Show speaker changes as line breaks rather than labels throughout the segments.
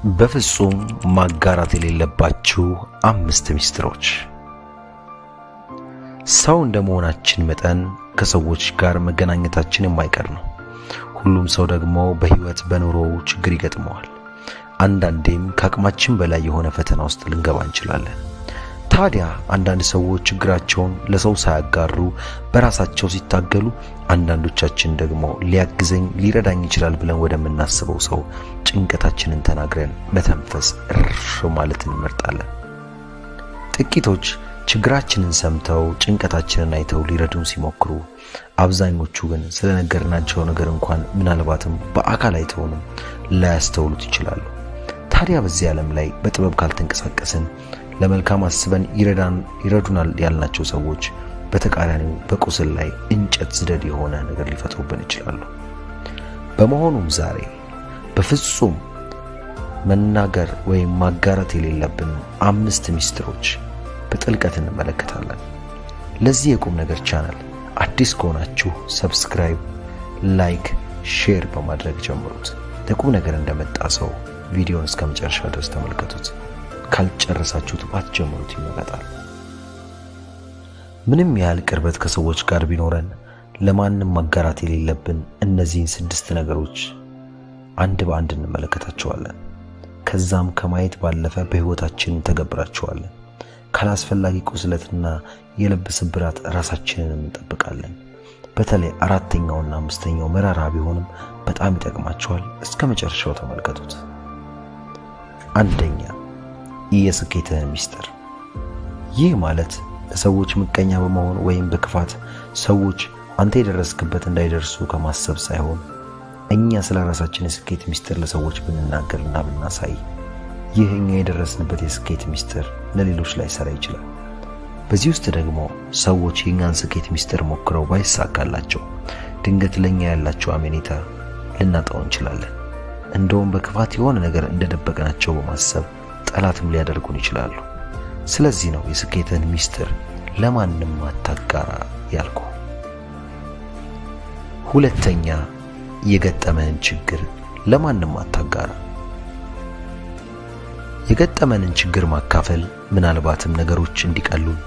በፍጹም ማጋራት የሌለባችሁ 5 ሚስጥሮች። ሰው እንደመሆናችን መጠን ከሰዎች ጋር መገናኘታችን የማይቀር ነው። ሁሉም ሰው ደግሞ በህይወት በኑሮው ችግር ይገጥመዋል። አንዳንዴም ከአቅማችን በላይ የሆነ ፈተና ውስጥ ልንገባ እንችላለን። ታዲያ አንዳንድ ሰዎች ችግራቸውን ለሰው ሳያጋሩ በራሳቸው ሲታገሉ፣ አንዳንዶቻችን ደግሞ ሊያግዘኝ ሊረዳኝ ይችላል ብለን ወደምናስበው ሰው ጭንቀታችንን ተናግረን መተንፈስ እርፍ ማለት እንመርጣለን። ጥቂቶች ችግራችንን ሰምተው ጭንቀታችንን አይተው ሊረዱን ሲሞክሩ፣ አብዛኞቹ ግን ስለነገርናቸው ነገር እንኳን ምናልባትም በአካል አይተውንም ላያስተውሉት ይችላሉ። ታዲያ በዚህ ዓለም ላይ በጥበብ ካልተንቀሳቀስን ለመልካም አስበን ይረዱናል ያልናቸው ሰዎች በተቃራኒው በቁስል ላይ እንጨት ዝደድ የሆነ ነገር ሊፈጥሩብን ይችላሉ። በመሆኑም ዛሬ በፍጹም መናገር ወይም ማጋራት የሌለብን 5 ሚስጥሮች በጥልቀት እንመለከታለን። ለዚህ የቁም ነገር ቻናል አዲስ ከሆናችሁ ሰብስክራይብ፣ ላይክ፣ ሼር በማድረግ ጀምሩት። ለቁም ነገር እንደመጣ ሰው ቪዲዮውን እስከ መጨረሻ ድረስ ተመልከቱት። ካልጨረሳችሁት ባትጀምሩት ይመረጣል። ምንም ያህል ቅርበት ከሰዎች ጋር ቢኖረን ለማንም ማጋራት የሌለብን እነዚህን 6 ነገሮች አንድ በአንድ እንመለከታቸዋለን። ከዛም ከማየት ባለፈ በህይወታችን ተገብራቸዋለን። ካላስፈላጊ ቁስለትና የልብ ስብራት ራሳችንን እንጠብቃለን። በተለይ 4ኛውና 5ኛው መራራ ቢሆንም በጣም ይጠቅማቸዋል። እስከ መጨረሻው ተመልከቱት። አንደኛ፣ የስኬትህ ሚስጥር። ይህ ማለት ለሰዎች ምቀኛ በመሆን ወይም በክፋት ሰዎች አንተ የደረስክበት እንዳይደርሱ ከማሰብ ሳይሆን እኛ ስለ ራሳችን የስኬት ሚስጥር ለሰዎች ብንናገርና ብናሳይ ይህ እኛ የደረስንበት የስኬት ሚስጥር ለሌሎች ላይ ሰራ ይችላል። በዚህ ውስጥ ደግሞ ሰዎች የኛን ስኬት ሚስጥር ሞክረው ባይሳካላቸው ድንገት ለኛ ያላቸው አመኔታ ልናጣው እንችላለን። እንደውም በክፋት የሆነ ነገር እንደደበቀናቸው በማሰብ ጠላትም ሊያደርጉን ይችላሉ። ስለዚህ ነው የስኬትን ሚስጥር ለማንም አታጋራ ያልኩ። ሁለተኛ፣ የገጠመንን ችግር ለማንም አታጋራ። የገጠመንን ችግር ማካፈል ምናልባትም ነገሮች እንዲቀሉን፣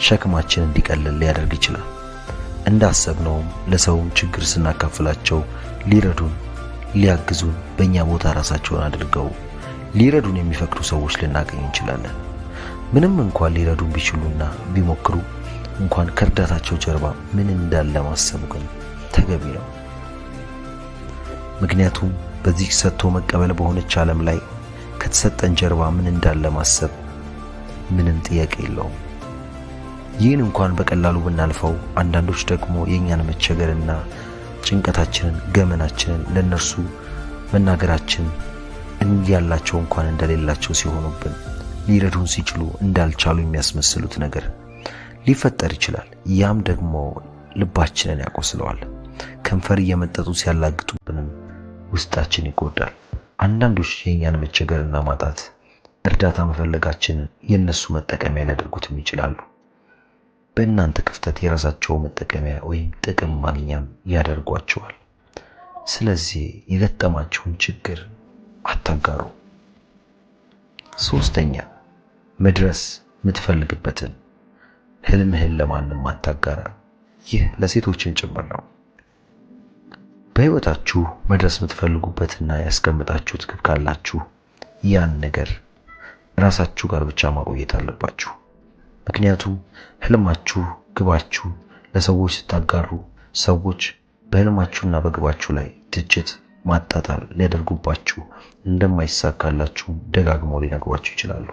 ሸክማችን እንዲቀልል ሊያደርግ ይችላል። እንዳሰብነውም ለሰውም ችግር ስናካፍላቸው ሊረዱን፣ ሊያግዙን፣ በእኛ ቦታ ራሳቸውን አድርገው ሊረዱን የሚፈቅዱ ሰዎች ልናገኝ እንችላለን። ምንም እንኳን ሊረዱን ቢችሉና ቢሞክሩ እንኳን ከእርዳታቸው ጀርባ ምን እንዳለ ማሰቡ ግን ተገቢ ነው። ምክንያቱም በዚህ ሰጥቶ መቀበል በሆነች ዓለም ላይ ከተሰጠን ጀርባ ምን እንዳለ ማሰብ ምንም ጥያቄ የለውም። ይህን እንኳን በቀላሉ ብናልፈው፣ አንዳንዶች ደግሞ የኛን መቸገርና ጭንቀታችንን፣ ገመናችንን ለነርሱ መናገራችን እንዲያላቸው እንኳን እንደሌላቸው ሲሆኑብን፣ ሊረዱን ሲችሉ እንዳልቻሉ የሚያስመስሉት ነገር ሊፈጠር ይችላል። ያም ደግሞ ልባችንን ያቆስለዋል። ከንፈር እየመጠጡ ሲያላግጡብንም ውስጣችን ይጎዳል። አንዳንዶች የኛን መቸገርና ማጣት፣ እርዳታ መፈለጋችንን የነሱ መጠቀሚያ ሊያደርጉትም ይችላሉ። በእናንተ ክፍተት የራሳቸው መጠቀሚያ ወይም ጥቅም ማግኛም ያደርጓቸዋል። ስለዚህ የገጠማችሁን ችግር አታጋሩ። ሶስተኛ፣ መድረስ የምትፈልግበትን ህልምህን ለማንም አታጋራ። ይህ ለሴቶችን ጭምር ነው። በህይወታችሁ መድረስ የምትፈልጉበትና ያስቀምጣችሁት ግብ ካላችሁ ያን ነገር ራሳችሁ ጋር ብቻ ማቆየት አለባችሁ። ምክንያቱም ህልማችሁ፣ ግባችሁ ለሰዎች ስታጋሩ ሰዎች በህልማችሁና በግባችሁ ላይ ትችት፣ ማጣጣል ሊያደርጉባችሁ፣ እንደማይሳካላችሁ ደጋግመው ሊነግሯችሁ ይችላሉ።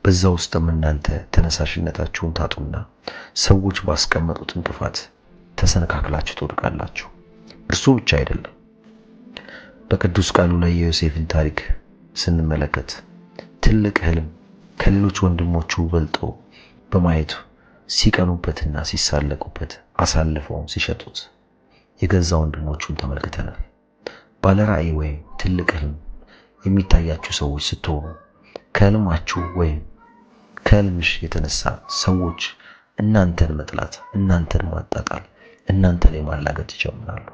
በዛ ውስጥም እናንተ ተነሳሽነታችሁን ታጡና ሰዎች ባስቀመጡት እንቅፋት ተሰነካክላችሁ ትወድቃላችሁ። እርሱ ብቻ አይደለም። በቅዱስ ቃሉ ላይ የዮሴፍን ታሪክ ስንመለከት ትልቅ ህልም ከሌሎች ወንድሞቹ በልጦ በማየቱ ሲቀኑበትና ሲሳለቁበት አሳልፈው ሲሸጡት የገዛ ወንድሞቹን ተመልክተናል። ባለራዕይ ወይም ትልቅ ህልም የሚታያችሁ ሰዎች ስትሆኑ ከህልማችሁ ወይም ከህልምሽ የተነሳ ሰዎች እናንተን መጥላት፣ እናንተን ማጣጣል፣ እናንተ ላይ ማላገጥ ይጀምራሉ።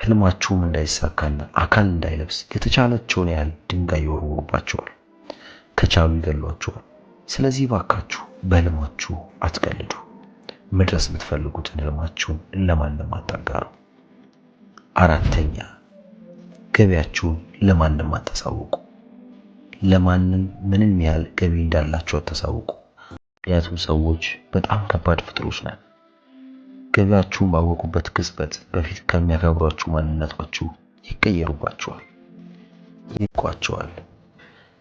ህልማችሁም እንዳይሳካና አካል እንዳይለብስ የተቻላቸውን ያህል ድንጋይ ይወርውሩባቸዋል። ከቻሉ ይገሏቸዋል። ስለዚህ ባካችሁ በህልማችሁ አትቀልዱ። መድረስ የምትፈልጉትን ህልማችሁን ለማንም አታጋሩ። አራተኛ፣ ገቢያችሁን ለማንም አታሳውቁ። ለማንም ምንም ያህል ገቢ እንዳላችሁ አታሳውቁ። ምክንያቱም ሰዎች በጣም ከባድ ፍጥሮች ነን። ገቢያችሁን ባወቁበት ቅጽበት በፊት ከሚያከብሯችሁ ማንነታችሁ ይቀየሩባችኋል፣ ይንቋቸዋል።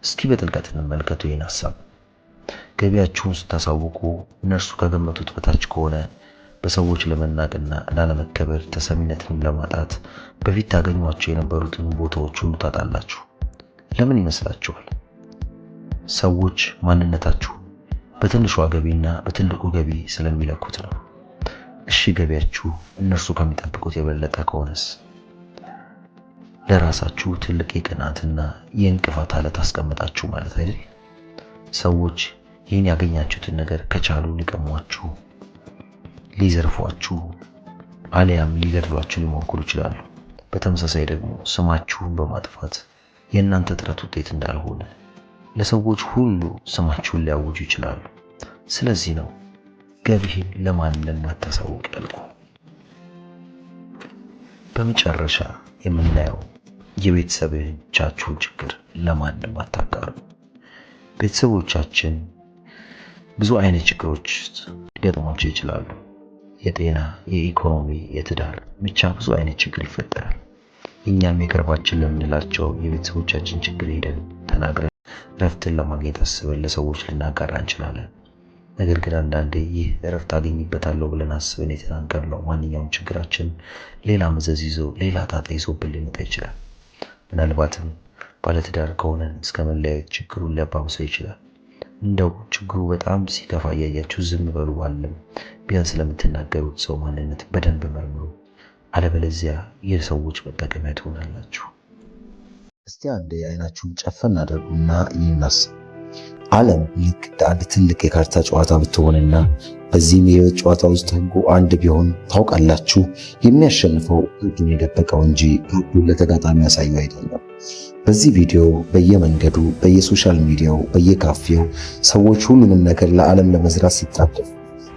እስኪ በጥልቀት እንመልከቱ ይህን ሐሳብ። ገቢያችሁን ስታሳውቁ እነርሱ ከገመቱት በታች ከሆነ በሰዎች ለመናቅና ላለመከበር፣ ተሰሚነትን ለማጣት በፊት ታገኟቸው የነበሩትን ቦታዎች ሁሉ ታጣላችሁ። ለምን ይመስላችኋል? ሰዎች ማንነታችሁ በትንሿ ገቢና በትልቁ ገቢ ስለሚለኩት ነው። እሺ ገቢያችሁ እነርሱ ከሚጠብቁት የበለጠ ከሆነስ? ለራሳችሁ ትልቅ የቅናትና የእንቅፋት አለት አስቀምጣችሁ ማለት አይደል? ሰዎች ይህን ያገኛችሁትን ነገር ከቻሉ ሊቀሟችሁ፣ ሊዘርፏችሁ አሊያም ሊገድሏችሁ ሊሞክሩ ይችላሉ። በተመሳሳይ ደግሞ ስማችሁን በማጥፋት የእናንተ ጥረት ውጤት እንዳልሆነ ለሰዎች ሁሉ ስማችሁን ሊያውጁ ይችላሉ። ስለዚህ ነው ገቢህን ለማንም አታሳውቅ ያልኩህ። በመጨረሻ የምናየው የቤተሰቦቻችሁን ችግር ለማንም አታጋሩ። ቤተሰቦቻችን ብዙ አይነት ችግሮች ሊገጥሟቸው ይችላሉ። የጤና፣ የኢኮኖሚ፣ የትዳር ብቻ ብዙ አይነት ችግር ይፈጠራል። እኛም የቅርባችን ለምንላቸው የቤተሰቦቻችን ችግር ሄደን ተናግረን እረፍትን ለማግኘት አስበን ለሰዎች ልናጋራ እንችላለን። ነገር ግን አንዳንዴ ይህ እረፍት አገኝበታለሁ ብለን አስበን የተናገርነው ማንኛውም ችግራችን ሌላ መዘዝ ይዞ ሌላ ጣጣ ይዞብን ሊመጣ ይችላል። ምናልባትም ባለትዳር ከሆነን እስከ መለያየት ችግሩን ሊያባብሰው ይችላል። እንደው ችግሩ በጣም ሲከፋ እያያችሁ ዝም በሉ ባለም ቢያንስ ለምትናገሩት ሰው ማንነት በደንብ መርምሩ። አለበለዚያ የሰዎች መጠቀሚያ ትሆናላችሁ። እስቲ አንዴ አይናችሁን ጨፈን አድርጉና ይናስቡ። ዓለም ልክ እንደ አንድ ትልቅ የካርታ ጨዋታ ብትሆንና በዚህም የህይወት ጨዋታ ውስጥ ህጉ አንድ ቢሆን ታውቃላችሁ፣ የሚያሸንፈው ህጉን የደበቀው እንጂ ህጉን ለተጋጣሚ ያሳየው አይደለም። በዚህ ቪዲዮ በየመንገዱ፣ በየሶሻል ሚዲያው፣ በየካፌው ሰዎች ሁሉንም ነገር ለዓለም ለመዝራት ሲጣደፉ፣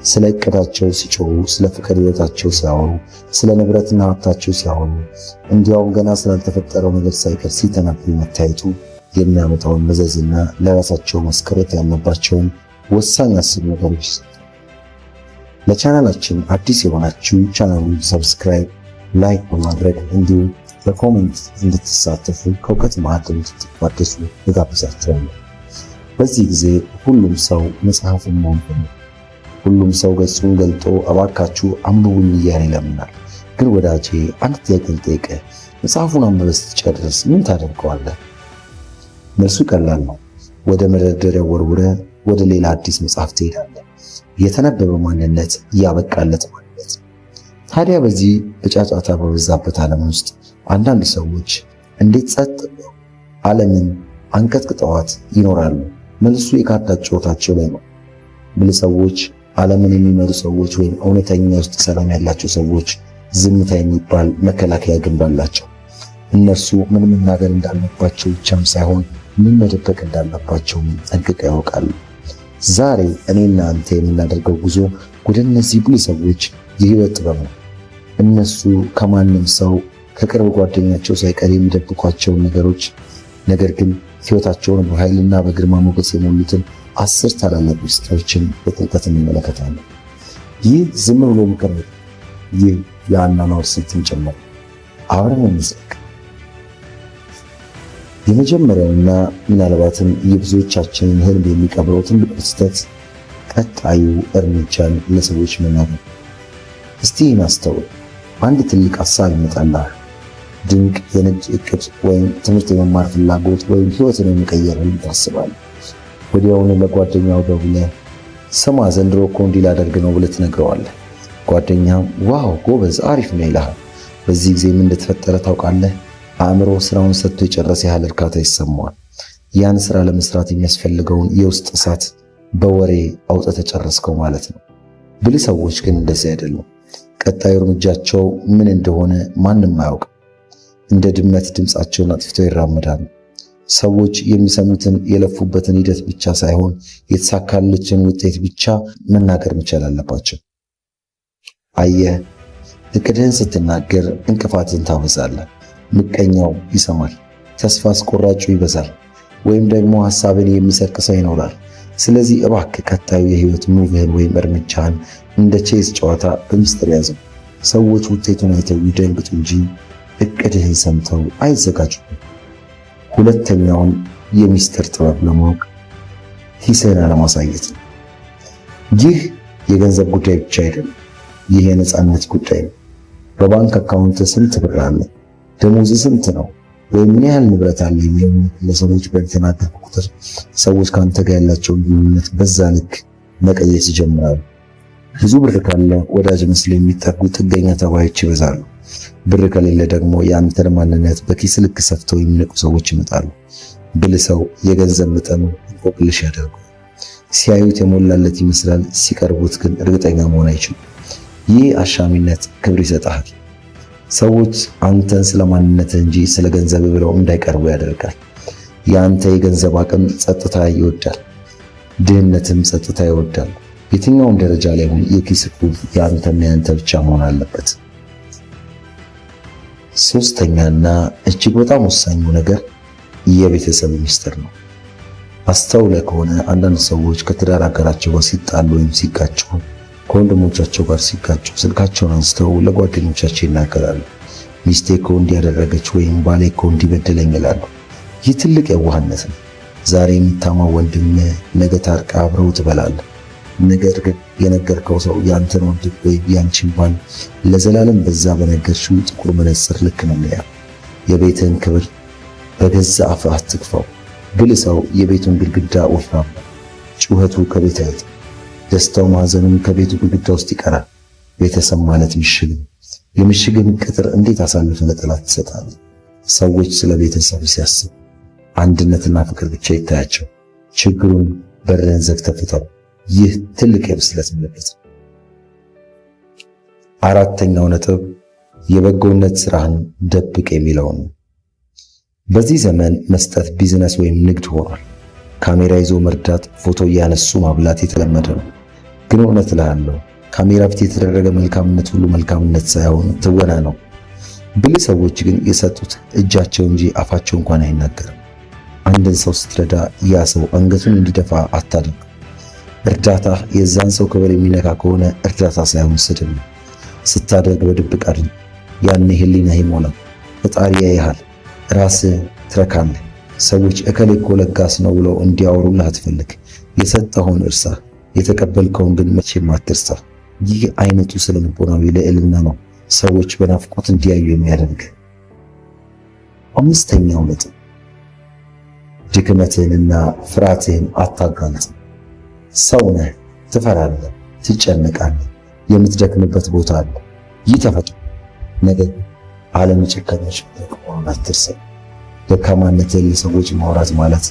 ስለ እቅዳቸው ሲጮሁ፣ ስለ ፍቅር ህይወታቸው ሲያወሩ፣ ስለ ንብረትና ሀብታቸው ሲያወሩ፣ እንዲያውም ገና ስላልተፈጠረው ነገር ሳይቀር ሲተነብዩ መታየቱ የሚያመጣውን መዘዝና ለራሳቸው መስከረት ያለባቸውን ወሳኝ 10 ነገሮች ይሰጣል። ለቻናላችን አዲስ የሆናችሁ ቻናሉን ሰብስክራይብ፣ ላይክ በማድረግ እንዲሁም በኮሜንት እንድትሳተፉ ከእውቀት ማዕድ እንድትቋደሱ እጋብዛችኋለሁ። በዚህ ጊዜ ሁሉም ሰው መጽሐፍን ማንበብ፣ ሁሉም ሰው ገጹን ገልጦ እባካችሁ አንብቡኝ እያለ ይለምናል። ግን ወዳጄ አንድ ጥያቄ ልጠይቅህ፣ መጽሐፉን አንብበህ ስትጨርስ ምን ታደርገዋለህ? መልሱ ቀላል ነው። ወደ መደርደሪያ ወርውረህ ወደ ሌላ አዲስ መጽሐፍ ትሄዳለህ። የተነበበ ማንነት ያበቃለት ማንነት። ታዲያ በዚህ በጫጫታ በበዛበት ዓለም ውስጥ አንዳንድ ሰዎች እንዴት ጸጥ ብለው ዓለምን አንቀጥቅጠዋት ይኖራሉ? መልሱ የካርታ ጨዋታቸው ላይ ነው። ብልህ ሰዎች፣ ዓለምን የሚመሩ ሰዎች ወይም እውነተኛ ውስጥ ሰላም ያላቸው ሰዎች ዝምታ የሚባል መከላከያ ግንብ አላቸው። እነርሱ ምን መናገር እንዳለባቸው ብቻም ሳይሆን ምን መደበቅ እንዳለባቸው ጠንቅቀው ያውቃሉ። ዛሬ እኔና አንተ የምናደርገው ጉዞ ወደ እነዚህ ብልህ ሰዎች የህይወት ጥበብ ነው። እነሱ ከማንም ሰው ከቅርብ ጓደኛቸው ሳይቀር የሚደብቋቸውን ነገሮች፣ ነገር ግን ህይወታቸውን በኃይልና በግርማ ሞገስ የሞሉትን 10 ታላላቅ ምስጢሮችን በጥልቀት እንመለከታለን። ይህ ዝም ብሎ ምክር ነው። ይህ የአኗኗር ስልትን ጭምር። አብረን እንዝለቅ። የመጀመሪያውና ምናልባትም የብዙዎቻችንን ህልም የሚቀብረው ትልቅ ስህተት ቀጣዩ እርምጃን ለሰዎች መናገር። እስቲ ይህን አስተውል። አንድ ትልቅ ሐሳብ ይመጣልሃል። ድንቅ የንግድ እቅድ ወይም ትምህርት የመማር ፍላጎት ወይም ህይወትን የመቀየር ህልም ታስባለህ። ወዲያውኑ ለጓደኛው ደውለህ ስማ ዘንድሮ እኮ እንዲህ ላደርግ ነው ብለህ ትነግረዋለህ። ጓደኛም ዋው ጎበዝ አሪፍ ነው ይልሃል። በዚህ ጊዜ ምን እንደተፈጠረ ታውቃለህ? አእምሮ ስራውን ሰጥቶ የጨረሰ ያህል እርካታ ይሰማዋል። ያን ስራ ለመስራት የሚያስፈልገውን የውስጥ እሳት በወሬ አውጥተህ ጨረስከው ማለት ነው። ብልህ ሰዎች ግን እንደዚህ አይደሉም። ቀጣዩ እርምጃቸው ምን እንደሆነ ማንም አያውቅም። እንደ ድመት ድምፃቸውን አጥፍተው ይራመዳሉ። ሰዎች የሚሰሙትን የለፉበትን ሂደት ብቻ ሳይሆን የተሳካለችን ውጤት ብቻ መናገር መቻል አለባቸው። አየህ፣ እቅድህን ስትናገር እንቅፋትን ታበዛለህ። ምቀኛው ይሰማል፣ ተስፋ አስቆራጩ ይበዛል፣ ወይም ደግሞ ሐሳብን የሚሰርቅ ሰው ይኖራል። ስለዚህ እባክህ ቀጣዩ የህይወት ሙቭህን ወይም እርምጃህን እንደ ቼዝ ጨዋታ በምስጢር ያዘው። ሰዎች ውጤቱን አይተው ይደንግጡ እንጂ እቅድህን ሰምተው አይዘጋጁም። ሁለተኛውን የምስጢር ጥበብ ለማወቅ ሂስህን አለማሳየት ነው። ይህ የገንዘብ ጉዳይ ብቻ አይደለም፣ ይህ የነፃነት ጉዳይ ነው። በባንክ አካውንት ስንት ብር አለ? ደሞዝ ስንት ነው? ወይም ምን ያህል ንብረት አለ የሚለው ለሰዎች በተናገርክ ቁጥር ሰዎች ከአንተ ጋር ያላቸውን ግንኙነት በዛ ልክ መቀየስ ይጀምራሉ። ብዙ ብር ካለ ወዳጅ መስለው የሚጠጉ ጥገኛ ተባዮች ይበዛሉ። ብር ከሌለ ደግሞ የአንተን ማንነት በኪስ ልክ ሰፍተው የሚነቁ ሰዎች ይመጣሉ። ብልህ ሰው የገንዘብ መጠኑ እንቆቅልሽ ያደርገዋል። ሲያዩት የሞላለት ይመስላል፣ ሲቀርቡት ግን እርግጠኛ መሆን አይችሉም። ይህ አሻሚነት ክብር ይሰጣል። ሰዎች አንተን ስለ ማንነትህ እንጂ ስለ ገንዘብ ብለው እንዳይቀርቡ ያደርጋል። የአንተ የገንዘብ አቅም ጸጥታ ይወዳል፣ ድህነትም ጸጥታ ይወዳል። የትኛውም ደረጃ ላይ ሆን የኪስ ቁልፍ የአንተና የአንተ ብቻ መሆን አለበት። ሶስተኛና እጅግ በጣም ወሳኙ ነገር የቤተሰብ ሚስጥር ነው። አስተውለህ ከሆነ አንዳንድ ሰዎች ከትዳር አጋራቸው ጋር ሲጣሉ ወይም ሲጋጩ፣ ከወንድሞቻቸው ጋር ሲጋጩ ስልካቸውን አንስተው ለጓደኞቻቸው ይናገራሉ። ሚስቴ እኮ እንዲያደረገች ወይም ባሌ እኮ እንዲበደለኝ ይላሉ። ይህ ትልቅ የዋህነት ነው። ዛሬ የሚታማው ወንድም ነገ ታርቃ አብረው ትበላለህ። ነገር ግን የነገርከው ሰው ያንተን ወንድም ወይም ያንቺን ባል ለዘላለም በዛ በነገርሽው ጥቁር መነጽር ልክ ነው የሚያየው። የቤትህን ክብር በገዛ አፍህ አትግፋው። ብልህ ሰው የቤቱን ግድግዳ ወፍራም ነው። ጩኸቱ ከቤት አይወጣም፣ ደስታው ማዘኑም ከቤቱ ግድግዳ ውስጥ ይቀራል። ቤተሰብ ማለት ምሽግ ነው። የምሽግን ቅጥር እንዴት አሳልፈህ ለጠላት ትሰጣለህ? ሰዎች ስለ ቤተሰብ ሲያስቡ አንድነትና ፍቅር ብቻ ይታያቸው። ችግሩን በርህን ዘግተህ ፍታው። ይህ ትልቅ የብስለት ምልክት ነው። አራተኛው ነጥብ የበጎነት ስራህን ደብቅ የሚለው ነው። በዚህ ዘመን መስጠት ቢዝነስ ወይም ንግድ ሆኗል። ካሜራ ይዞ መርዳት፣ ፎቶ እያነሱ ማብላት የተለመደ ነው። ግን እውነት እልሃለሁ ካሜራ ፊት የተደረገ መልካምነት ሁሉ መልካምነት ሳይሆን ትወና ነው። ብልህ ሰዎች ግን የሰጡት እጃቸው እንጂ አፋቸው እንኳን አይናገርም። አንድን ሰው ስትረዳ ያ ሰው አንገቱን እንዲደፋ አታድርግ። እርዳታ የዛን ሰው ክብር የሚነካ ከሆነ እርዳታ ሳይሆን ስድብ ነው። ስታደርግ በድብቅ አድርግ። ያኔ ህሊናህ ይሞላል፣ ፈጣሪ ያይሃል፣ ራስህ ትረካለህ። ሰዎች እከሌ እኮ ለጋስ ነው ብለው እንዲያወሩልህ አትፈልግ። የሰጠኸውን እርሳ፣ የተቀበልከውን ግን መቼም አትርሳ። ይህ አይነቱ ስነ ልቦናዊ ልዕልና ነው ሰዎች በናፍቆት እንዲያዩ የሚያደርግ። አምስተኛው ነጥብ ድክመትህንና ፍርሃትህን አታጋልጥ። ሰው ነህ፣ ትፈራለህ፣ ትጨነቃለህ፣ የምትደክምበት ቦታ አለ። ይህ ተፈጥሮ። ነገር ግን አለመጨከኖች መሆኑን አትርሳ። ደካማነትህን ለሰዎች ማውራት ማለት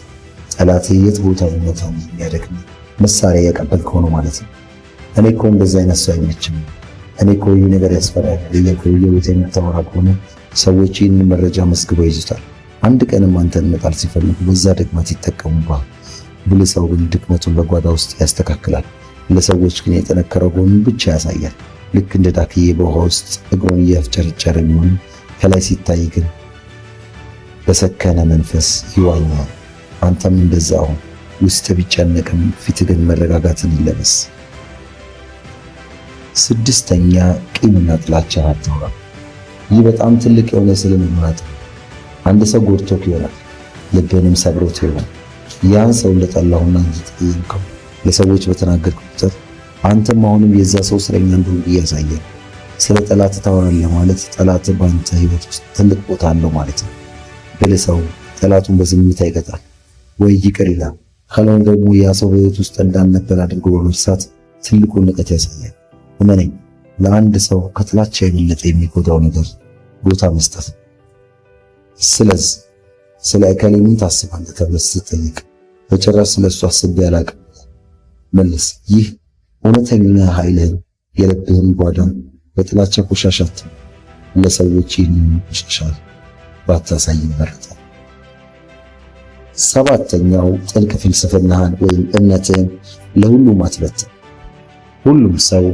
ጠላትህ የት ቦታ ሊመታ የሚያደክም መሳሪያ ያቀበልከው ነው ማለት ነው። እኔ እኮ እንደዛ አይነት ሰው አይመችም፣ እኔ እኮ ይህ ነገር ያስፈራል ለየኮ የቦታ የምታወራ ከሆነ ሰዎች ይህን መረጃ መስግበው ይዙታል። አንድ ቀንም አንተን መጣል ሲፈልጉ በዛ ድክመት ይጠቀሙብሃል። ብልህ ሰው ግን ድክመቱን በጓዳ ውስጥ ያስተካክላል። ለሰዎች ግን የጠነከረ ጎኑን ብቻ ያሳያል። ልክ እንደ ዳክዬ በውሃ ውስጥ እግሩን እያፍጨረጨረ ቢሆንም ከላይ ሲታይ ግን በሰከነ መንፈስ ይዋኛል። አንተም እንደዛ አሁን ውስጥ ቢጨነቅም ፊት ግን መረጋጋትን ይለበስ። ስድስተኛ ቂምና ጥላቻን አታውራ። ይህ በጣም ትልቅ የሆነ ስለምንማት አንድ ሰው ጎድቶክ ይሆናል፣ ልብንም ሰብሮት ይሆናል። ያን ሰው እንደጠላሁና እንድትጠየቀው ለሰዎች በተናገርክ ቁጥር አንተም አሁንም የዛ ሰው ስለኛ እንደሆነ ያሳያል። ስለ ጠላት ታወራለህ ማለት ጠላት በአንተ ህይወት ውስጥ ትልቅ ቦታ አለው ማለት ነው። ብልህ ሰው ጠላቱን በዝምታ ይቀጣል ወይ ይቅር ይላል። ካልሆነ ደግሞ ያ ሰው በህይወት ውስጥ እንዳልነበር አድርጎ በመርሳት ትልቁን ንቀት ያሳያል። እመነኝ፣ ለአንድ ሰው ከጥላቻ የበለጠ የሚጎዳው ነገር ቦታ መስጠት። ስለዚህ ስለ እከሌ ምን ታስባለህ ተብለህ ስትጠይቅ በጭራሽ ስለሱ አስቤ አላቅም መልስ። ይህ እውነተኛ ኃይልህን የልብህን ጓዳ በጥላቻ ቆሻሻት ለሰዎች ይህን ቆሻሻ ባታሳይ ይመረጣል። ሰባተኛው ጥልቅ ፍልስፍናህን ወይም እምነትህን ለሁሉም አትበትን። ሁሉም ሰው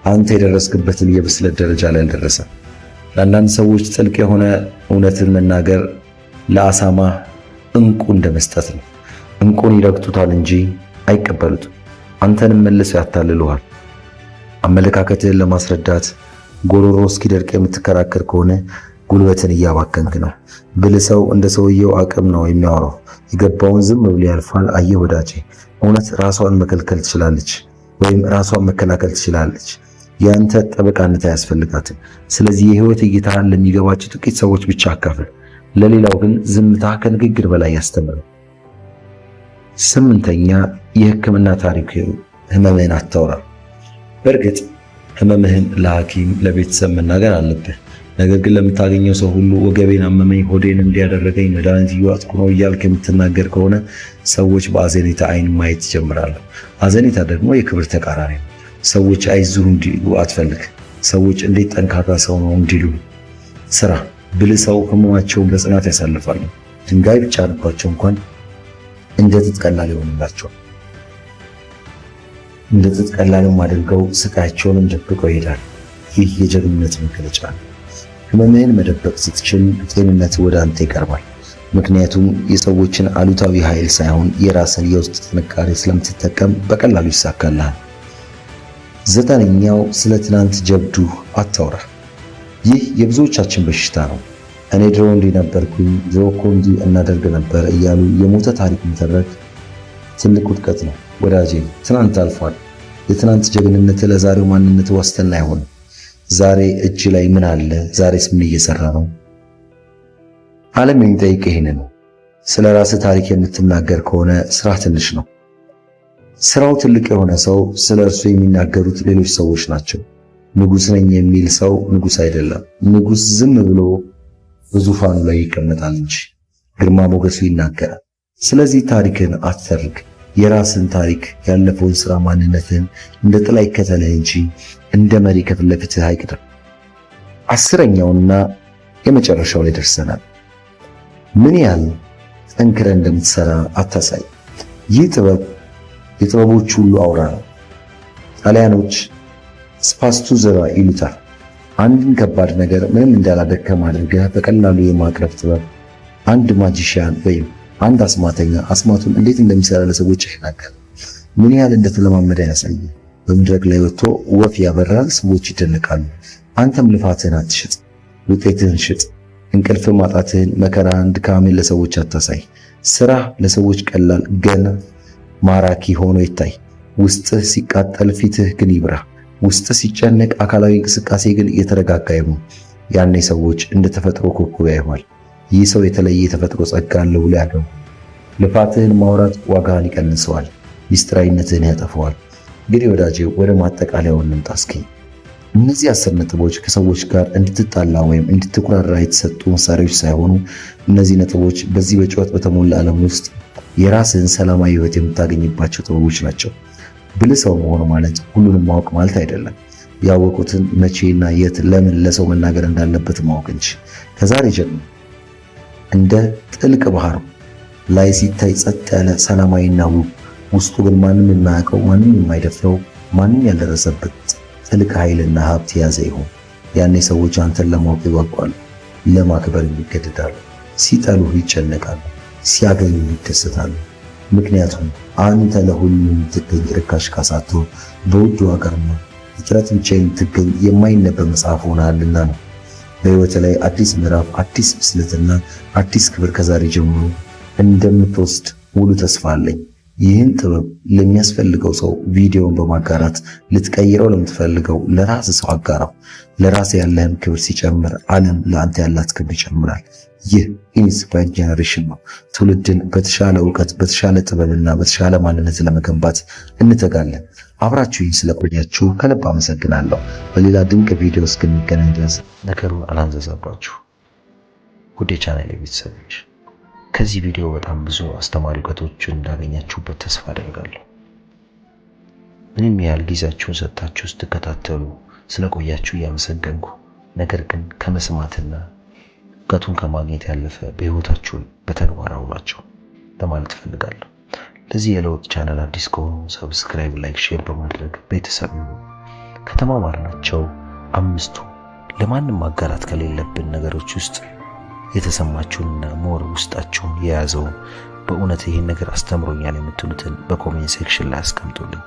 አንተ የደረስክበትን የብስለት ደረጃ ላይ አልደረሰም። ለአንዳንድ ሰዎች ጥልቅ የሆነ እውነትን መናገር ለአሳማ እንቁ እንደመስጠት ነው። እንቁን ይረግጡታል እንጂ አይቀበሉትም። አንተንም መልሰው ያታልሉሃል። አመለካከትህን ለማስረዳት ጎሮሮ እስኪደርቅ የምትከራከር ከሆነ ጉልበትን እያባከንክ ነው። ብልህ ሰው እንደ ሰውየው አቅም ነው የሚያወራው። የገባውን ዝም ብሎ ያልፋል። አየህ ወዳጄ፣ እውነት ራሷን መከልከል ትችላለች ወይም ራሷን መከላከል ትችላለች። ያንተ ጠበቃነት አያስፈልጋትም። ስለዚህ የህይወት እይታህን ለሚገባቸው ጥቂት ሰዎች ብቻ አካፍል። ለሌላው ግን ዝምታ ከንግግር በላይ ያስተምራል። ስምንተኛ የህክምና ታሪክ ህመምህን አታውራ። በእርግጥ ህመምህን ለሐኪም ለቤተሰብ መናገር አለብህ። ነገር ግን ለምታገኘው ሰው ሁሉ ወገቤን አመመኝ፣ ሆዴን እንዲያደረገኝ፣ መድኃኒት እየዋጥኩ ነው እያልክ የምትናገር ከሆነ ሰዎች በአዘኔታ አይን ማየት ይጀምራሉ። አዘኔታ ደግሞ የክብር ተቃራኒ ነው። ሰዎች አይዞህ እንዲሉ አትፈልግ። ሰዎች እንዴት ጠንካራ ሰው ነው እንዲሉ ስራ። ብልህ ሰው ህመማቸውን በጽናት ያሳልፋሉ። ድንጋይ ቢጫንባቸው እንኳን እንደ ጥጥ ቀላል ይሆንላቸዋል። እንደ ጥጥ ቀላልም አድርገው ስቃያቸውንም ደብቀው ይሄዳል። ይህ የጀግንነት መገለጫ ነው። ህመምህን መደበቅ ስትችል ጤንነት ወደ አንተ ይቀርባል። ምክንያቱም የሰዎችን አሉታዊ ኃይል ሳይሆን የራስን የውስጥ ጥንካሬ ስለምትጠቀም በቀላሉ ይሳካልሃል። ዘጠነኛው ስለ ትናንት ጀብዱ አታውራ። ይህ የብዙዎቻችን በሽታ ነው። እኔ ድሮ እንዲህ ነበርኩኝ፣ ድሮ እኮ እንዲህ እናደርግ ነበር እያሉ የሞተ ታሪክ መተረክ ትልቅ ውድቀት ነው። ወዳጄ ትናንት አልፏል። የትናንት ጀግንነት ለዛሬው ማንነት ዋስትና አይሆንም። ዛሬ እጅ ላይ ምን አለ? ዛሬስ ምን እየሰራ ነው? ዓለም የሚጠይቅ ይህን ነው። ስለ ራስህ ታሪክ የምትናገር ከሆነ ስራ ትንሽ ነው። ስራው ትልቅ የሆነ ሰው ስለ እርሱ የሚናገሩት ሌሎች ሰዎች ናቸው። ንጉሥ ነኝ የሚል ሰው ንጉሥ አይደለም። ንጉሥ ዝም ብሎ በዙፋኑ ላይ ይቀመጣል እንጂ ግርማ ሞገሱ ይናገራል። ስለዚህ ታሪክን አትተርክ። የራስን ታሪክ፣ ያለፈውን ስራ፣ ማንነትን እንደ ጥላ ይከተልህ እንጂ እንደ መሪ ከፊት ለፊትህ አይቅደም። አስረኛውና የመጨረሻው ላይ ደርሰናል። ምን ያህል ጠንክረህ እንደምትሰራ አታሳይ። ይህ ጥበብ የጥበቦች ሁሉ አውራ ነው። ጣሊያኖች ስፓስቱዘራ ይሉታል። አንድን ከባድ ነገር ምንም እንዳላደከም አድርገህ በቀላሉ የማቅረብ ጥበብ። አንድ ማጂሻን ወይም አንድ አስማተኛ አስማቱን እንዴት እንደሚሰራ ለሰዎች ይናገራል። ምን ያህል እንደተለማመደ ያሳይ። በመድረክ ላይ ወጥቶ ወፍ ያበራል፣ ሰዎች ይደነቃሉ። አንተም ልፋትህን አትሽጥ፣ ውጤትህን ሽጥ። እንቅልፍ ማጣትህን፣ መከራህን፣ ድካምህን ለሰዎች አታሳይ። ስራ ለሰዎች ቀላል ገና ማራኪ ሆኖ ይታይ። ውስጥህ ሲቃጠል ፊትህ ግን ይብራ። ውስጥህ ሲጨነቅ አካላዊ እንቅስቃሴ ግን የተረጋጋ ይሁን። ያኔ ሰዎች እንደ ተፈጥሮ ኮከብ ያዩሃል። ይህ ሰው የተለየ የተፈጥሮ ጸጋ አለው ብሎ ያገቡ። ልፋትህን ማውራት ዋጋህን ይቀንሰዋል፣ ሚስጥራዊነትህን ያጠፈዋል። እንግዲህ ወዳጄ ወደ ማጠቃለያው እንምጣ እስኪ። እነዚህ 10 ነጥቦች ከሰዎች ጋር እንድትጣላ ወይም እንድትኩራራ የተሰጡ መሳሪያዎች ሳይሆኑ እነዚህ ነጥቦች በዚህ በጩኸት በተሞላ ዓለም ውስጥ የራስህን ሰላማዊ ሕይወት የምታገኝባቸው ጥበቦች ናቸው። ብልህ ሰው መሆን ማለት ሁሉንም ማወቅ ማለት አይደለም። ያወቁትን መቼና የት ለምን ለሰው መናገር እንዳለበት ማወቅ እንጂ። ከዛሬ ጀምሮ እንደ ጥልቅ ባህር ላይ ሲታይ ጸጥ ያለ ሰላማዊና ውብ፣ ውስጡ ግን ማንም የማያውቀው ማንም የማይደፍረው ማንም ያልደረሰበት ጥልቅ ኃይልና ሀብት የያዘ ይሁን። ያኔ ሰዎች አንተን ለማወቅ ይጓጓሉ፣ ለማክበር ይገደዳሉ፣ ሲጠሉህ ይጨነቃሉ፣ ሲያገኙ ይደሰታሉ። ምክንያቱም አንተ ለሁሉም ትገኝ ርካሽ ካሳቶ በውድ ዋጋማ ፍጥረት ብቻ የምትገኝ የማይነበብ መጽሐፍ ሆነሃልና ነው። በሕይወት ላይ አዲስ ምዕራፍ፣ አዲስ ብስለትና አዲስ ክብር ከዛሬ ጀምሮ እንደምትወስድ ሙሉ ተስፋ አለኝ። ይህን ጥበብ ለሚያስፈልገው ሰው ቪዲዮውን በማጋራት ልትቀይረው ለምትፈልገው ለራስ ሰው አጋራው። ለራስ ያለህም ክብር ሲጨምር ዓለም ለአንተ ያላት ክብር ይጨምራል። ይህ ኢንስፓየርድ ጄኔሬሽን ነው። ትውልድን በተሻለ እውቀት፣ በተሻለ ጥበብና በተሻለ ማንነት ለመገንባት እንተጋለን። አብራችሁኝ ስለቆያችሁ ከልብ አመሰግናለሁ። በሌላ ድንቅ ቪዲዮ እስክንገናኝ ድረስ ነገሩን አላንዘዛባችሁ። ውድ የቻናሌ ቤተሰቦች ከዚህ ቪዲዮ በጣም ብዙ አስተማሪ እውቀቶችን እንዳገኛችሁበት ተስፋ አደርጋለሁ። ምንም ያህል ጊዜያችሁን ሰጥታችሁ ስትከታተሉ ስለቆያችሁ እያመሰገንኩ፣ ነገር ግን ከመስማትና እውቀቱን ከማግኘት ያለፈ በህይወታችሁን በተግባር አውሏቸው ለማለት እፈልጋለሁ። ለዚህ የለውጥ ቻናል አዲስ ከሆኑ ሰብስክራይብ፣ ላይክ፣ ሼር በማድረግ ቤተሰብ ይሁኑ። ከተማማርናቸው አምስቱ ለማንም ማጋራት ከሌለብን ነገሮች ውስጥ የተሰማችሁንና ሞር ውስጣችሁን የያዘውን በእውነት ይህን ነገር አስተምሮኛል የምትሉትን በኮሜንት ሴክሽን ላይ አስቀምጡልኝ።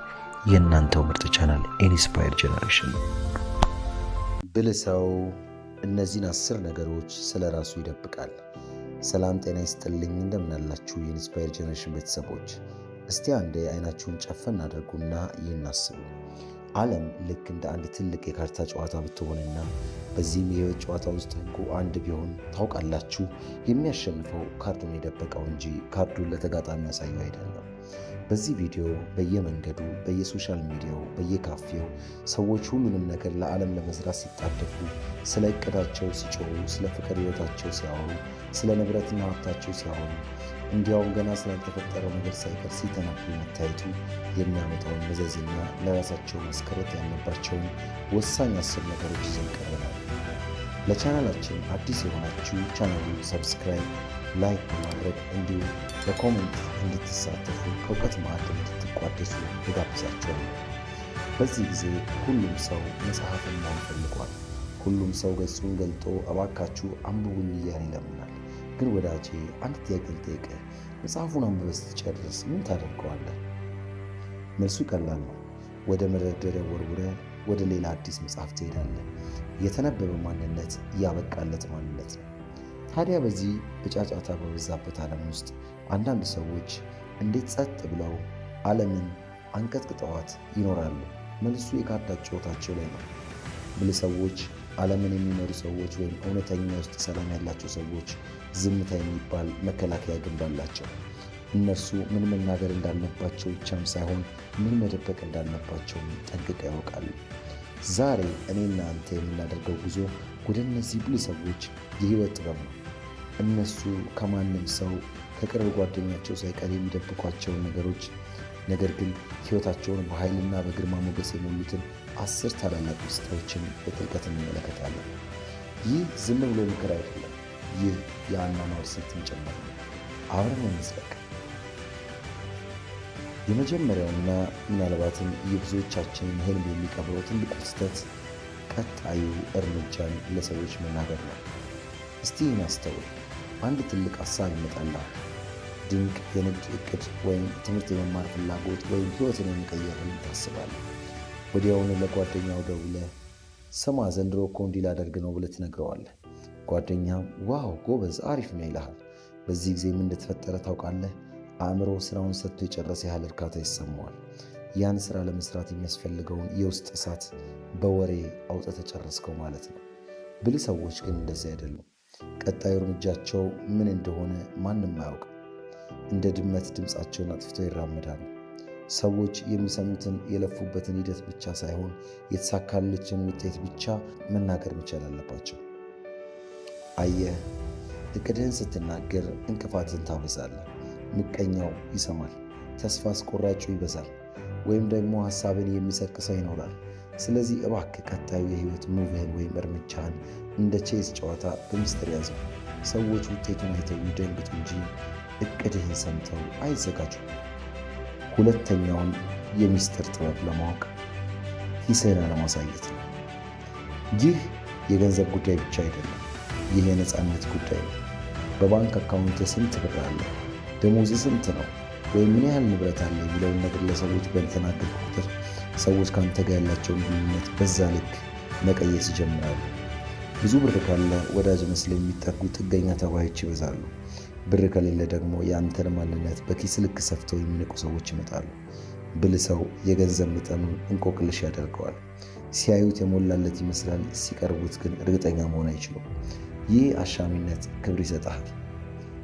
የእናንተው ምርጥ ቻናል ኢንስፓየር ጄነሬሽን ነው። ብልህ ሰው እነዚህን 10 ነገሮች ስለ ራሱ ይደብቃል። ሰላም ጤና ይስጥልኝ፣ እንደምናላችሁ የኢንስፓየር ጄነሬሽን ቤተሰቦች። እስቲ አንዴ አይናችሁን ጨፈን አድርጉና ይህን አስቡ። ዓለም ልክ እንደ አንድ ትልቅ የካርታ ጨዋታ ብትሆንና በዚህም የህይወት ጨዋታ ውስጥ ህጉ አንድ ቢሆን ታውቃላችሁ፣ የሚያሸንፈው ካርዱን የደበቀው እንጂ ካርዱን ለተጋጣሚ ያሳየው አይደለም። በዚህ ቪዲዮ በየመንገዱ፣ በየሶሻል ሚዲያው፣ በየካፌው ሰዎች ሁሉንም ነገር ለዓለም ለመስራት ሲጣደፉ፣ ስለ እቅዳቸው ሲጮሁ፣ ስለ ፍቅር ህይወታቸው ሲያወሩ፣ ስለ ንብረትና ሀብታቸው ሲያወሩ፣ እንዲያውም ገና ስላልተፈጠረው ነገር ሳይቀር ሲተነብዩ መታየቱ የሚያመጣውን መዘዝና ለራሳቸው ማስቀረት ያለባቸውን ወሳኝ 10 ነገሮች ይዘን ቀርበናል። ለቻናላችን አዲስ የሆናችሁ ቻናሉን ሰብስክራይብ፣ ላይክ በማድረግ እንዲሁም በኮሜንት እንድትሳተፉ ከእውቀት ማዕድ እንድትቋደሱ እጋብዛችኋለሁ። በዚህ ጊዜ ሁሉም ሰው መጽሐፍን ማንበብ ፈልጓል። ሁሉም ሰው ገጹን ገልጦ እባካችሁ አንብቡኝ እያለ ይለምናል። ግን ወዳጄ አንድ ጥያቄ ልጠይቅህ፣ መጽሐፉን አንብበህ ስትጨርስ ምን ታደርገዋለህ? መልሱ ቀላል ነው። ወደ መደርደሪያ ወርውረህ ወደ ሌላ አዲስ መጽሐፍ ትሄዳለህ። የተነበበ ማንነት ያበቃለት ማንነት ነው። ታዲያ በዚህ በጫጫታ በበዛበት ዓለም ውስጥ አንዳንድ ሰዎች እንዴት ጸጥ ብለው ዓለምን አንቀጥቅጠዋት ይኖራሉ? መልሱ የካርታ ጨዋታቸው ላይ ነው። ብልህ ሰዎች፣ ዓለምን የሚመሩ ሰዎች ወይም እውነተኛ ውስጥ ሰላም ያላቸው ሰዎች ዝምታ የሚባል መከላከያ ግንብ አላቸው። እነርሱ ምን መናገር እንዳለባቸው ብቻም ሳይሆን ምን መደበቅ እንዳለባቸው ጠንቅቀው ያውቃሉ። ዛሬ እኔና አንተ የምናደርገው ጉዞ ወደ እነዚህ ብልህ ሰዎች የህይወት ጥበብ ነው። እነሱ ከማንም ሰው ከቅርብ ጓደኛቸው ሳይቀር የሚደብቋቸውን ነገሮች፣ ነገር ግን ህይወታቸውን በኃይልና በግርማ ሞገስ የሞሉትን 10 ታላላቅ ምስጢሮችን በጥልቀት እንመለከታለን። ይህ ዝም ብሎ ምክር አይደለም። ይህ የአኗኗር ስልትን ጭምር ነው። አብረን እንዝለቅ። የመጀመሪያውና ምናልባትም የብዙዎቻችንን ህልም የሚቀብረው ትልቁ ስህተት ቀጣዩ እርምጃን ለሰዎች መናገር ነው። እስቲ ይህን አስተውል። አንድ ትልቅ ሀሳብ ይመጣልሃል። ድንቅ የንግድ እቅድ ወይም ትምህርት የመማር ፍላጎት ወይም ህይወትን የሚቀየር ህልም ታስባለህ። ወዲያውኑ ለጓደኛው ደውለህ ስማ ዘንድሮ እኮ እንዲህ ላደርግ ነው ብለህ ትነግረዋለህ። ጓደኛም ዋው ጎበዝ አሪፍ ነው ይልሃል። በዚህ ጊዜ ምን እንደተፈጠረ ታውቃለህ? አእምሮ ስራውን ሰጥቶ የጨረሰ ያህል እርካታ ይሰማዋል። ያን ስራ ለመስራት የሚያስፈልገውን የውስጥ እሳት በወሬ አውጥተህ ጨረስከው ማለት ነው። ብልህ ሰዎች ግን እንደዚህ አይደሉም። ቀጣዩ እርምጃቸው ምን እንደሆነ ማንም አያውቅም። እንደ ድመት ድምፃቸውን አጥፍተው ይራመዳሉ። ሰዎች የሚሰሙትን የለፉበትን ሂደት ብቻ ሳይሆን የተሳካለችን ውጤት ብቻ መናገር መቻል አለባቸው። አየህ፣ እቅድህን ስትናገር እንቅፋትን ታበዛለህ። ምቀኛው ይሰማል፣ ተስፋ አስቆራጩ ይበዛል፣ ወይም ደግሞ ሐሳብን የሚሰርቅ ሰው ይኖራል። ስለዚህ እባክህ ቀጣዩ የህይወት ሙቭህን ወይም እርምጃህን እንደ ቼዝ ጨዋታ በሚስጥር ያዘው። ሰዎች ውጤቱን አይተው ይደንግጡ እንጂ እቅድህን ሰምተው አይዘጋጁ። ሁለተኛውን የሚስጥር ጥበብ ለማወቅ ኪስህን አለማሳየት ነው። ይህ የገንዘብ ጉዳይ ብቻ አይደለም፣ ይህ የነፃነት ጉዳይ ነው። በባንክ አካውንት ስንት ብር አለ፣ ደሞዝ ስንት ነው፣ ወይም ምን ያህል ንብረት አለ የሚለውን ነገር ለሰዎች በተናገር ቁጥር ሰዎች ከአንተ ጋር ያላቸውን ግንኙነት በዛ ልክ መቀየስ ይጀምራሉ። ብዙ ብር ካለ ወዳጅ መስለው የሚጠጉ ጥገኛ ተባዮች ይበዛሉ። ብር ከሌለ ደግሞ የአንተን ማንነት በኪስ ልክ ሰፍተው የሚንቁ ሰዎች ይመጣሉ። ብልህ ሰው የገንዘብ መጠኑን እንቆቅልሽ ያደርገዋል። ሲያዩት የሞላለት ይመስላል፣ ሲቀርቡት ግን እርግጠኛ መሆን አይችሉም። ይህ አሻሚነት ክብር ይሰጣል።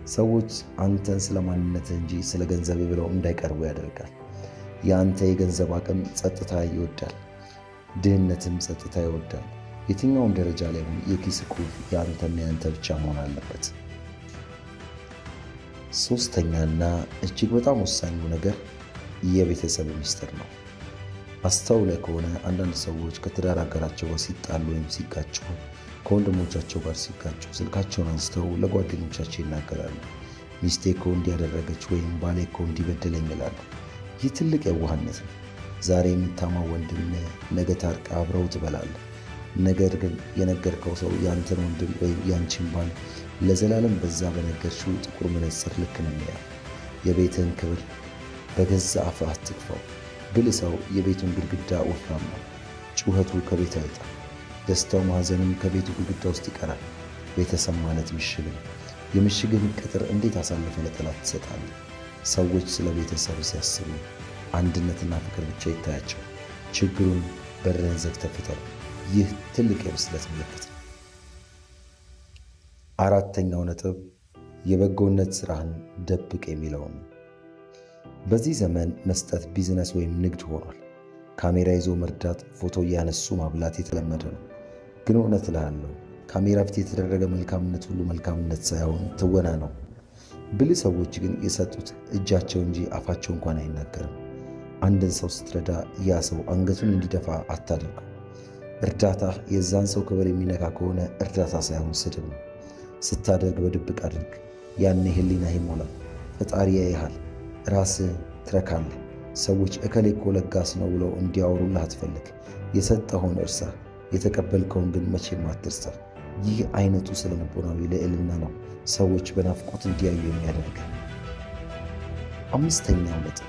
ሰዎች አንተን ስለ ማንነትህ እንጂ ስለ ገንዘብ ብለው እንዳይቀርቡ ያደርጋል። የአንተ የገንዘብ አቅም ጸጥታ ይወዳል፣ ድህነትም ጸጥታ ይወዳል። የትኛውም ደረጃ ላይ ሆን የኪስ ቁልፍ የአንተና የአንተ ብቻ መሆን አለበት። ሶስተኛና እጅግ በጣም ወሳኙ ነገር የቤተሰብ ሚስጥር ነው። አስተውለህ ከሆነ አንዳንድ ሰዎች ከትዳር አጋራቸው ጋር ሲጣሉ ወይም ሲጋጩ ከወንድሞቻቸው ጋር ሲጋጩ ስልካቸውን አንስተው ለጓደኞቻቸው ይናገራሉ። ሚስቴ እኮ እንዲያደረገች ወይም ባሌ እኮ እንዲበደለኝ ይላሉ። ይህ ትልቅ የዋህነት ነው። ዛሬ የምታማው ወንድም ነገ ታርቃ አብረው ትበላለህ። ነገር ግን የነገርከው ሰው ያንተን ወንድም ወይም ያንቺን ባል ለዘላለም በዛ በነገርሽው ጥቁር መነጽር ልክ ነው የሚያየው። የቤትህን ክብር በገዛ አፍህ አትግፋው። ብልህ ሰው የቤቱን ግድግዳ ወፍራም ነው፣ ጩኸቱ ከቤት አይወጣም። ደስታው ማዕዘኑም ከቤቱ ግድግዳ ውስጥ ይቀራል። ቤተሰብ ማለት ምሽግ ነው። የምሽግህን ቅጥር እንዴት አሳልፈ ለጠላት ትሰጣለህ? ሰዎች ስለ ቤተሰብ ሲያስቡ አንድነትና ፍቅር ብቻ ይታያቸው። ችግሩን በርህን ዘግተህ ፍታው። ይህ ትልቅ የብስለት ምልክት ነው። አራተኛው ነጥብ የበጎነት ሥራህን ደብቅ የሚለው ነው። በዚህ ዘመን መስጠት ቢዝነስ ወይም ንግድ ሆኗል። ካሜራ ይዞ መርዳት፣ ፎቶ እያነሱ ማብላት የተለመደ ነው። ግን እውነት እልሃለሁ ካሜራ ፊት የተደረገ መልካምነት ሁሉ መልካምነት ሳይሆን ትወና ነው። ብልህ ሰዎች ግን የሰጡት እጃቸው እንጂ አፋቸው እንኳን አይናገርም። አንድን ሰው ስትረዳ ያ ሰው አንገቱን እንዲደፋ አታድርገው። እርዳታ የዛን ሰው ክብር የሚነካ ከሆነ እርዳታ ሳይሆን ስድብ ነው። ስታደርግ በድብቅ አድርግ። ያኔ ህሊናህ ይሞላል፣ ፈጣሪ ያይሃል፣ ራስህ ትረካለህ። ሰዎች እከሌ እኮ ለጋስ ነው ብለው እንዲያወሩልህ አትፈልግ። የሰጠኸውን እርሳ፣ የተቀበልከውን ግን መቼም አትርሳ። ይህ አይነቱ ስነ ልቦናዊ ልዕልና ነው ሰዎች በናፍቆት እንዲያዩ የሚያደርግ። አምስተኛው ነጥብ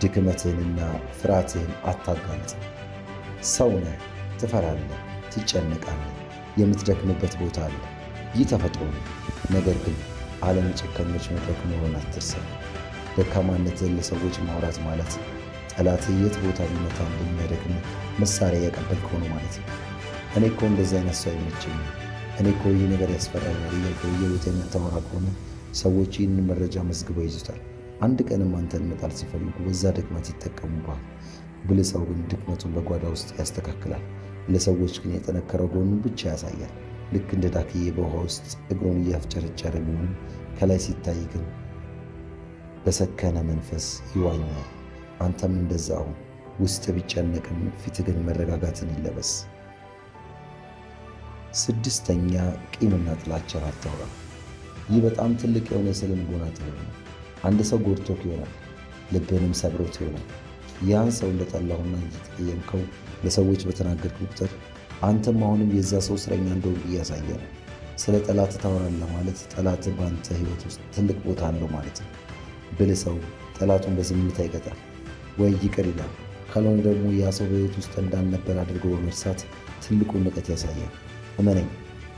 ድክመትህንና ፍርሃትህን አታጋልጥ። ሰው ነህ፣ ትፈራለህ፣ ትጨነቃለህ፣ የምትደክምበት ቦታ አለ። ይህ ተፈጥሮ ነው። ነገር ግን ዓለም ጨካኞች መድረክ መሆን አትርሳ። ደካማነትህን ለሰዎች ማውራት ማለት ጠላትህ የት ቦታ ቢመታ እንደሚያደክም መሳሪያ ያቀበልከው ነው ማለት ነው። እኔ እኮ እንደዚህ አይነት ሰው አይመቸኝም፣ እኔ እኮ ይህ ነገር ያስፈራኛል እያልክ በየቦታ የምታወራ ከሆነ ሰዎች ይህንን መረጃ መዝግበው ይዙታል። አንድ ቀንም አንተን መጣል ሲፈልጉ በዛ ድክመት ይጠቀሙብሃል። ብልህ ሰው ግን ድክመቱን በጓዳ ውስጥ ያስተካክላል። ለሰዎች ግን የጠነከረው ጎኑን ብቻ ያሳያል። ልክ እንደ ዳክዬ በውሃ ውስጥ እግሩን እያፍጨረጨረ ቢሆንም ከላይ ሲታይ ግን በሰከነ መንፈስ ይዋኛል። አንተም እንደዛው ውስጥ ቢጨነቅም ፊት ግን መረጋጋትን ይለበስ። ስድስተኛ ቂምና ጥላቻን አታውራ። ይህ በጣም ትልቅ የሆነ የስነ ልቦና ጥበብ ነው። አንድ ሰው ጎድቶክ ይሆናል፣ ልብህንም ሰብሮት ይሆናል። ያን ሰው እንደጠላሁና እየተቀየምከው ለሰዎች በተናገርክ ቁጥር አንተም አሁንም የዛ ሰው እስረኛ እንደሆንክ እያሳየ ነው። ስለ ጠላት ታወራለህ ማለት ጠላት በአንተ ሕይወት ውስጥ ትልቅ ቦታ አለው ማለት ነው። ብልህ ሰው ጠላቱን በዝምታ ይቀጣል ወይ ይቅር ይላል። ካልሆነ ደግሞ ያ ሰው በሕይወት ውስጥ እንዳልነበር አድርጎ በመርሳት ትልቁን ንቀት ያሳያል። እመነኝ፣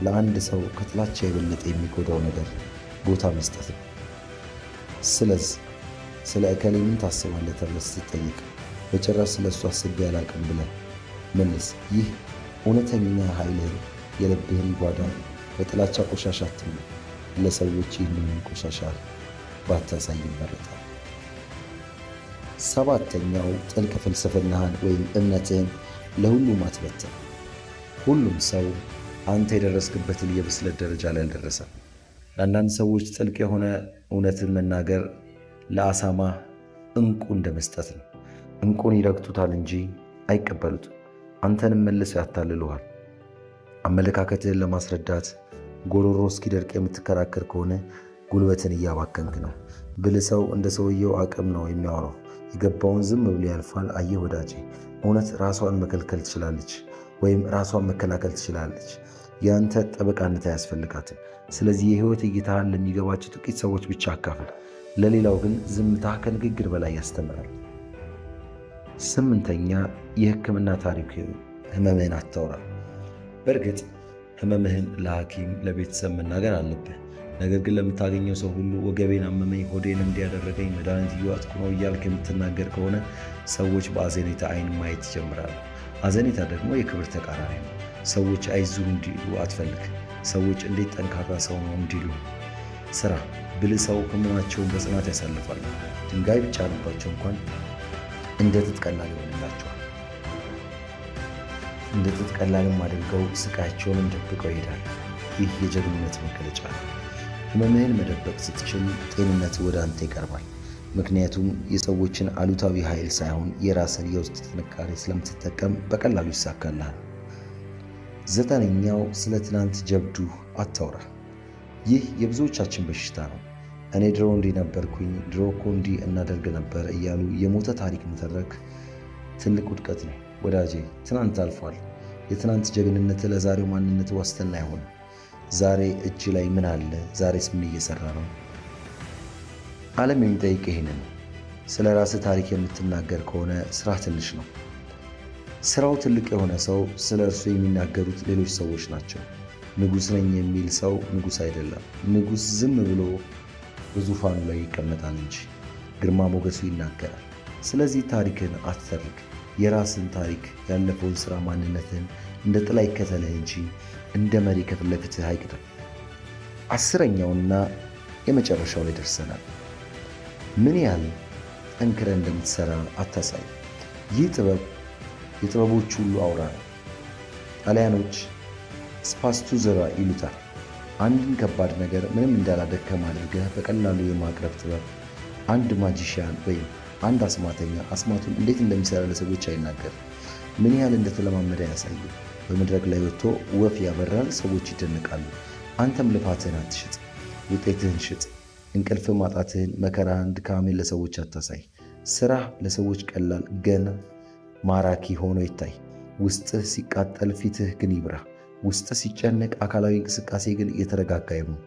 ለአንድ ሰው ከጥላቻ የበለጠ የሚጎዳው ነገር ቦታ መስጠት ነው። ስለዚህ ስለ እከሌ ምን ታስባለህ ተብለህ ስትጠይቅ በጭራሽ ስለ እሱ አስቤ አላቅም ብለህ መልስ። ይህ እውነተኛ ኃይልህን፣ የልብህን ጓዳ በጥላቻ ቆሻሻ አትሙላ። ለሰዎች ይህንን ቆሻሻ ባታሳይ ይመረጣል። ሰባተኛው ጥልቅ ፍልስፍናህን ወይም እምነትህን ለሁሉም አትበትን። ሁሉም ሰው አንተ የደረስክበትን የብስለት ደረጃ ላይ አልደረሰም። ለአንዳንድ ሰዎች ጥልቅ የሆነ እውነትን መናገር ለአሳማ እንቁ እንደ መስጠት ነው። እንቁን ይረግጡታል እንጂ አይቀበሉትም። አንተንም መልሰው ያታልሉሃል። አመለካከትህን ለማስረዳት ጎሮሮ እስኪደርቅ የምትከራከር ከሆነ ጉልበትን እያባከንክ ነው። ብልህ ሰው እንደ ሰውየው አቅም ነው የሚያወራው። የገባውን ዝም ብሎ ያልፋል። አየህ ወዳጄ፣ እውነት ራሷን መከልከል ትችላለች ወይም ራሷን መከላከል ትችላለች። የአንተ ጠበቃነት አያስፈልጋትም። ስለዚህ የህይወት እይታህን ለሚገባቸው ጥቂት ሰዎች ብቻ አካፍል። ለሌላው ግን ዝምታ ከንግግር በላይ ያስተምራል። ስምንተኛ የህክምና ታሪክ ህመምህን አታውራ። በእርግጥ ህመምህን ለሐኪም ለቤተሰብ መናገር አለብህ። ነገር ግን ለምታገኘው ሰው ሁሉ ወገቤን አመመኝ፣ ሆዴን እንዲያደረገኝ፣ መድኃኒት እየዋጥኩ ነው እያልክ የምትናገር ከሆነ ሰዎች በአዘኔታ አይን ማየት ይጀምራሉ። አዘኔታ ደግሞ የክብር ተቃራኒ ነው። ሰዎች አይዞህ እንዲሉ አትፈልግ። ሰዎች እንዴት ጠንካራ ሰው ነው እንዲሉ ስራ። ብልህ ሰው ህመማቸውን በጽናት ያሳልፋሉ። ድንጋይ ቢጫንባቸው እንኳን እንደ ጥጥ ቀላል ይሆንላቸዋል። እንደ ጥጥ ቀላልም አድርገው ስቃያቸውንም ደብቀው ይሄዳል። ይህ የጀግንነት መገለጫ ነው። ህመምህን መደበቅ ስትችል ጤንነት ወደ አንተ ይቀርባል። ምክንያቱም የሰዎችን አሉታዊ ኃይል ሳይሆን የራስን የውስጥ ጥንካሬ ስለምትጠቀም በቀላሉ ይሳካልሃል። 9ኛው ስለ ትናንት ጀብዱ አታውራ። ይህ የብዙዎቻችን በሽታ ነው። እኔ ድሮ እንዲህ ነበርኩኝ፣ ድሮ እኮ እንዲህ እናደርግ ነበር እያሉ የሞተ ታሪክ መተረክ ትልቅ ውድቀት ነው። ወዳጄ ትናንት አልፏል። የትናንት ጀግንነት ለዛሬው ማንነት ዋስትና አይሆንም። ዛሬ እጅ ላይ ምን አለ? ዛሬስ ምን እየሰራ ነው? ዓለም የሚጠይቅ ይሄንን ነው። ስለ ራስህ ታሪክ የምትናገር ከሆነ ስራ ትንሽ ነው። ስራው ትልቅ የሆነ ሰው ስለ እርሱ የሚናገሩት ሌሎች ሰዎች ናቸው። ንጉሥ ነኝ የሚል ሰው ንጉሥ አይደለም። ንጉሥ ዝም ብሎ በዙፋኑ ላይ ይቀመጣል እንጂ ግርማ ሞገሱ ይናገራል። ስለዚህ ታሪክን አትተርክ። የራስን ታሪክ፣ ያለፈውን ሥራ፣ ማንነትን እንደ ጥላ ይከተልህ እንጂ እንደ መሪ ከፊት ለፊትህ አይቅደም። 10ኛውና የመጨረሻው ላይ ደርሰናል። ምን ያህል ጠንክረህ እንደምትሠራ አታሳይ። ይህ ጥበብ የጥበቦች ሁሉ አውራ ነው። ጣሊያኖች ስፓስቱዘራ ይሉታል። አንድን ከባድ ነገር ምንም እንዳላደከም አድርገህ በቀላሉ የማቅረብ ጥበብ። አንድ ማጂሽያን ወይም አንድ አስማተኛ አስማቱን እንዴት እንደሚሰራ ለሰዎች አይናገርም። ምን ያህል እንደተለማመደ ያሳዩ። በመድረክ ላይ ወጥቶ ወፍ ያበራል፣ ሰዎች ይደነቃሉ። አንተም ልፋትህን አትሽጥ፣ ውጤትህን ሽጥ። እንቅልፍ ማጣትህን፣ መከራህን፣ ድካምህን ለሰዎች አታሳይ። ስራህ ለሰዎች ቀላል ገና ማራኪ ሆኖ ይታይ። ውስጥህ ሲቃጠል ፊትህ ግን ይብራ። ውስጥህ ሲጨነቅ አካላዊ እንቅስቃሴ ግን የተረጋጋ ይሁን።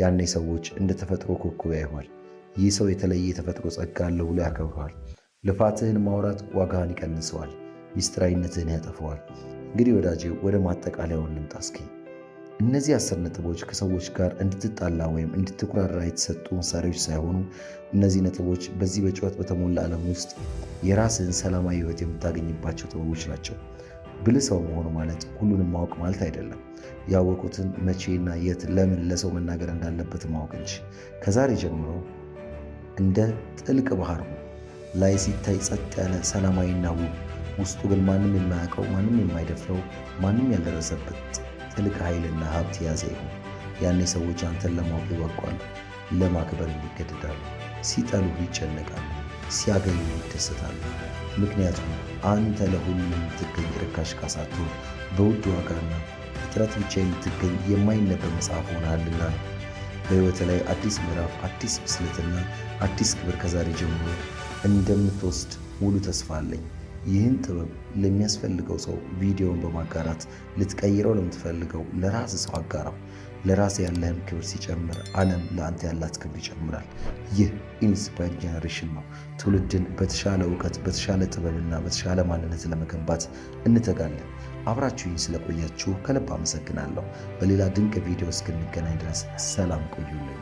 ያኔ ሰዎች እንደ ተፈጥሮ ኮከብ ያዩሃል። ይህ ሰው የተለየ የተፈጥሮ ጸጋ አለው ብሎ ያከብረዋል። ልፋትህን ማውራት ዋጋህን ይቀንሰዋል፣ ሚስጥራዊነትህን ያጠፈዋል። እንግዲህ ወዳጄ ወደ ማጠቃለያው እንምጣ እስኪ። እነዚህ 10 ነጥቦች ከሰዎች ጋር እንድትጣላ ወይም እንድትኩራራ የተሰጡ መሳሪያዎች ሳይሆኑ እነዚህ ነጥቦች በዚህ በጩኸት በተሞላ ዓለም ውስጥ የራስህን ሰላማዊ ሕይወት የምታገኝባቸው ጥበቦች ናቸው። ብልህ ሰው መሆኑ ማለት ሁሉንም ማወቅ ማለት አይደለም። ያወቁትን መቼና የት ለምን ለሰው መናገር እንዳለበት ማወቅ እንጂ። ከዛሬ ጀምሮ እንደ ጥልቅ ባህር ላይ ሲታይ ጸጥ ያለ ሰላማዊና ውብ፣ ውስጡ ግን ማንም የማያውቀው ማንም የማይደፍረው ማንም ያልደረሰበት ጥልቅ ኃይልና ሀብት የያዘ ይሁን። ያኔ ሰዎች አንተን ለማወቅ ይጓጓሉ፣ ለማክበር ይገደዳሉ፣ ሲጠሉህ ይጨነቃሉ፣ ሲያገኙ ይደሰታሉ። ምክንያቱም አንተ ለሁሉም የምትገኝ ርካሽ ካሳቶ በውድ ዋጋና ፍጥረት ብቻ የምትገኝ የማይነበብ መጽሐፍ ሆነሃልና ነው። በሕይወት ላይ አዲስ ምዕራፍ፣ አዲስ ብስለትና አዲስ ክብር ከዛሬ ጀምሮ እንደምትወስድ ሙሉ ተስፋ አለኝ። ይህን ጥበብ ለሚያስፈልገው ሰው ቪዲዮውን በማጋራት ልትቀይረው ለምትፈልገው ለራስ ሰው አጋራው። ለራስ ያለህን ክብር ሲጨምር ዓለም ለአንተ ያላት ክብር ይጨምራል። ይህ ኢንስፓየርድ ጄኔሬሽን ነው። ትውልድን በተሻለ እውቀት፣ በተሻለ ጥበብና በተሻለ ማንነት ለመገንባት እንተጋለን። አብራችሁኝ ስለቆያችሁ ከልብ አመሰግናለሁ። በሌላ ድንቅ ቪዲዮ እስክንገናኝ ድረስ ሰላም ቆዩልኝ።